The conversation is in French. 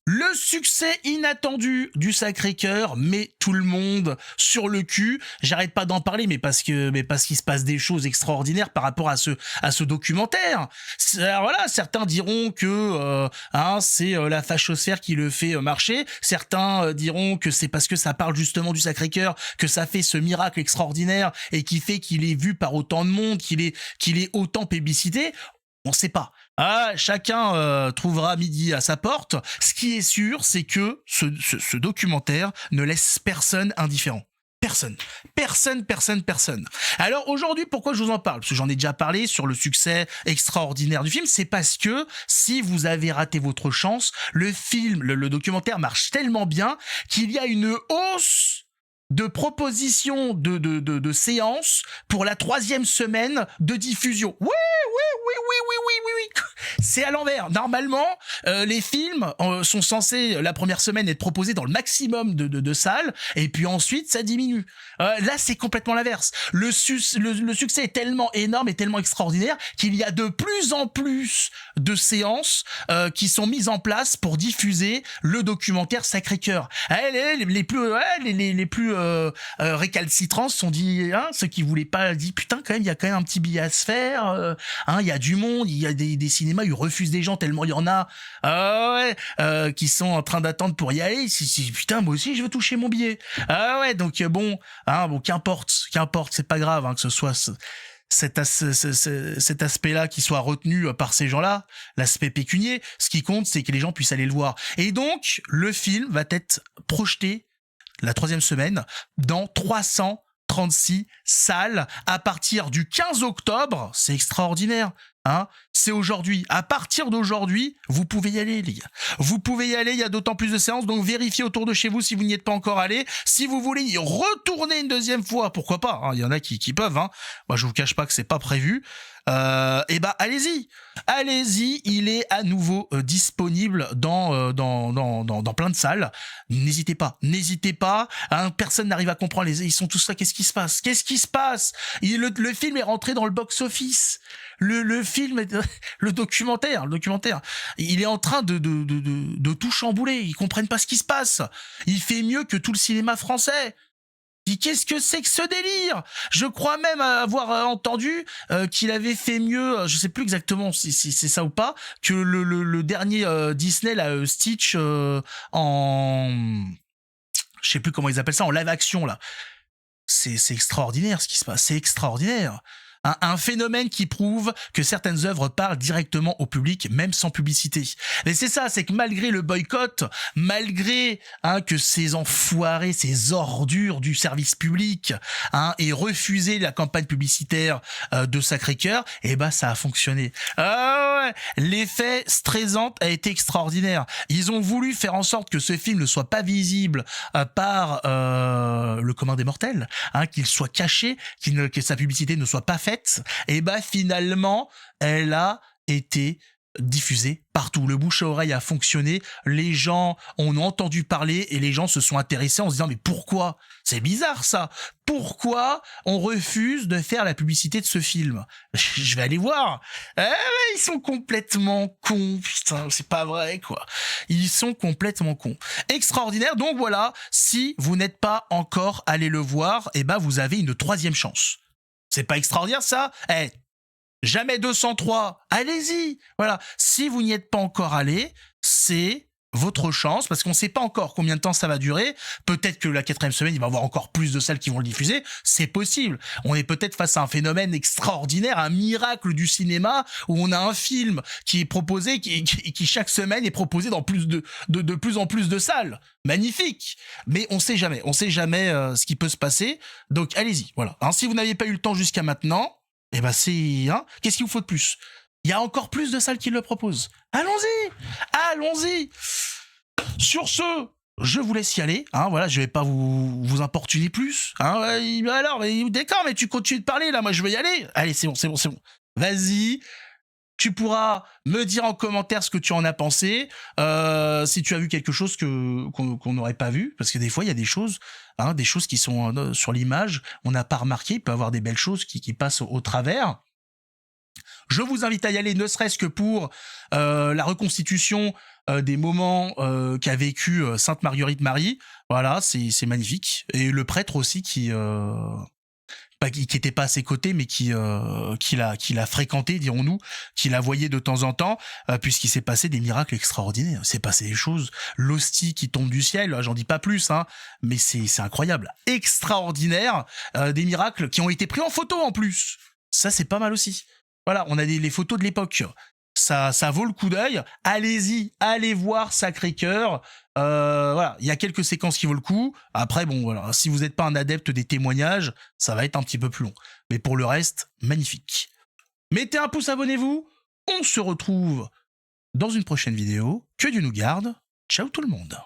Le succès inattendu du Sacré-Cœur met tout le monde sur le cul. J'arrête pas d'en parler, mais parce qu'il se passe des choses extraordinaires par rapport à ce documentaire. Alors voilà, certains diront que c'est la fachosphère qui le fait marcher. Certains diront que c'est parce que ça parle justement du Sacré-Cœur que ça fait ce miracle extraordinaire et qui fait qu'il est vu par autant de monde, qu'il est autant publicité. On sait pas. Ah, chacun trouvera midi à sa porte. Ce qui est sûr, c'est que ce documentaire ne laisse personne indifférent. Personne. Personne, personne, personne. Alors aujourd'hui, pourquoi je vous en parle? Parce que j'en ai déjà parlé sur le succès extraordinaire du film. C'est parce que si vous avez raté votre chance, le film, le documentaire marche tellement bien qu'il y a une hausse de propositions de séances pour la 3e semaine de diffusion. Oui, oui, oui, oui, oui, oui, oui, oui. C'est à l'envers. Normalement, les films sont censés, la première semaine, être proposés dans le maximum de salles, et puis ensuite, ça diminue. Là, c'est complètement l'inverse. Le succès est tellement énorme et tellement extraordinaire qu'il y a de plus en plus de séances qui sont mises en place pour diffuser le documentaire Sacré-Cœur. Les plus récalcitrants se sont dit, ceux qui voulaient pas, dit putain, quand même, il y a quand même un petit billet à se faire. Il y a du monde, il y a des cinémas, ils refusent des gens tellement il y en a qui sont en train d'attendre pour y aller. Putain, moi aussi je veux toucher mon billet. Donc bon, qu'importe, c'est pas grave que ce soit cet aspect-là qui soit retenu par ces gens-là, l'aspect pécunier. Ce qui compte, c'est que les gens puissent aller le voir. Et donc, le film va être projeté la 3e semaine dans 336 salles à partir du 15 octobre. C'est extraordinaire. C'est aujourd'hui. À partir d'aujourd'hui, vous pouvez y aller, les gars. Vous pouvez y aller, il y a d'autant plus de séances, donc vérifiez autour de chez vous si vous n'y êtes pas encore allé. Si vous voulez y retourner une 2e fois, pourquoi pas, il y en a qui peuvent. Moi, je vous cache pas que c'est pas prévu. Allez-y, il est à nouveau disponible dans plein de salles. N'hésitez pas. Personne n'arrive à comprendre. Ils sont tous là. Qu'est-ce qui se passe? Le film est rentré dans le box-office. Le film, le documentaire, il est en train de tout chambouler. Ils comprennent pas ce qui se passe. Il fait mieux que tout le cinéma français. Qu'est-ce que c'est que ce délire? Je crois même avoir entendu qu'il avait fait mieux, je sais plus exactement si c'est ça ou pas, que le dernier Disney, là, Stitch, en... Je sais plus comment ils appellent ça, en live action, là. C'est extraordinaire ce qui se passe, c'est extraordinaire. Un phénomène qui prouve que certaines œuvres parlent directement au public, même sans publicité. Mais c'est ça, c'est que malgré le boycott, malgré que ces enfoirés, ces ordures du service public aient refusé la campagne publicitaire de Sacré-Cœur, ça a fonctionné. L'effet stressant a été extraordinaire. Ils ont voulu faire en sorte que ce film ne soit pas visible par le commun des mortels, qu'il soit caché, que sa publicité ne soit pas faite. Et finalement, elle a été diffusée partout. Le bouche à oreille a fonctionné, les gens en ont entendu parler et les gens se sont intéressés en se disant mais pourquoi? C'est bizarre ça. Pourquoi on refuse de faire la publicité de ce film? Je vais aller voir. Ils sont complètement cons, putain, c'est pas vrai quoi. Ils sont complètement cons. Extraordinaire. Donc voilà, si vous n'êtes pas encore allé le voir, vous avez une 3e chance. C'est pas extraordinaire ça? Jamais 203, allez-y. Voilà, si vous n'y êtes pas encore allé, c'est votre chance, parce qu'on ne sait pas encore combien de temps ça va durer. Peut-être que la 4e semaine, il va y avoir encore plus de salles qui vont le diffuser. C'est possible. On est peut-être face à un phénomène extraordinaire, un miracle du cinéma, où on a un film qui est proposé, qui chaque semaine est proposé dans de plus en plus de salles. Magnifique. Mais on sait jamais. On sait jamais ce qui peut se passer. Donc allez-y. Voilà. Si vous n'aviez pas eu le temps jusqu'à maintenant, c'est... qu'est-ce qu'il vous faut de plus? Il y a encore plus de salles qui le proposent. Allons-y. Sur ce, je vous laisse y aller. Voilà, je vais pas vous importuner plus. Alors, d'accord, mais tu continues de parler là. Moi, je vais y aller. Allez, c'est bon. Vas-y. Tu pourras me dire en commentaire ce que tu en as pensé, si tu as vu quelque chose qu'on n'aurait pas vu, parce que des fois il y a des choses qui sont sur l'image, on n'a pas remarqué. Il peut y avoir des belles choses qui passent au travers. Je vous invite à y aller, ne serait-ce que pour la reconstitution des moments qu'a vécu Sainte Marguerite Marie. Voilà, c'est magnifique. Et le prêtre aussi qui était pas à ses côtés, mais qui l'a fréquenté, dirons-nous, qui l'a voyé de temps en temps, puisqu'il s'est passé des miracles extraordinaires. Il s'est passé des choses, l'hostie qui tombe du ciel, j'en dis pas plus, hein, mais c'est incroyable, extraordinaire, des miracles qui ont été pris en photo en plus. Ça, c'est pas mal aussi. Voilà, on a les photos de l'époque. Ça vaut le coup d'œil. Allez-y, allez voir Sacré-Cœur. Voilà, il y a quelques séquences qui vaut le coup. Après, bon, voilà, si vous n'êtes pas un adepte des témoignages, ça va être un petit peu plus long. Mais pour le reste, magnifique. Mettez un pouce, abonnez-vous. On se retrouve dans une prochaine vidéo. Que Dieu nous garde. Ciao tout le monde.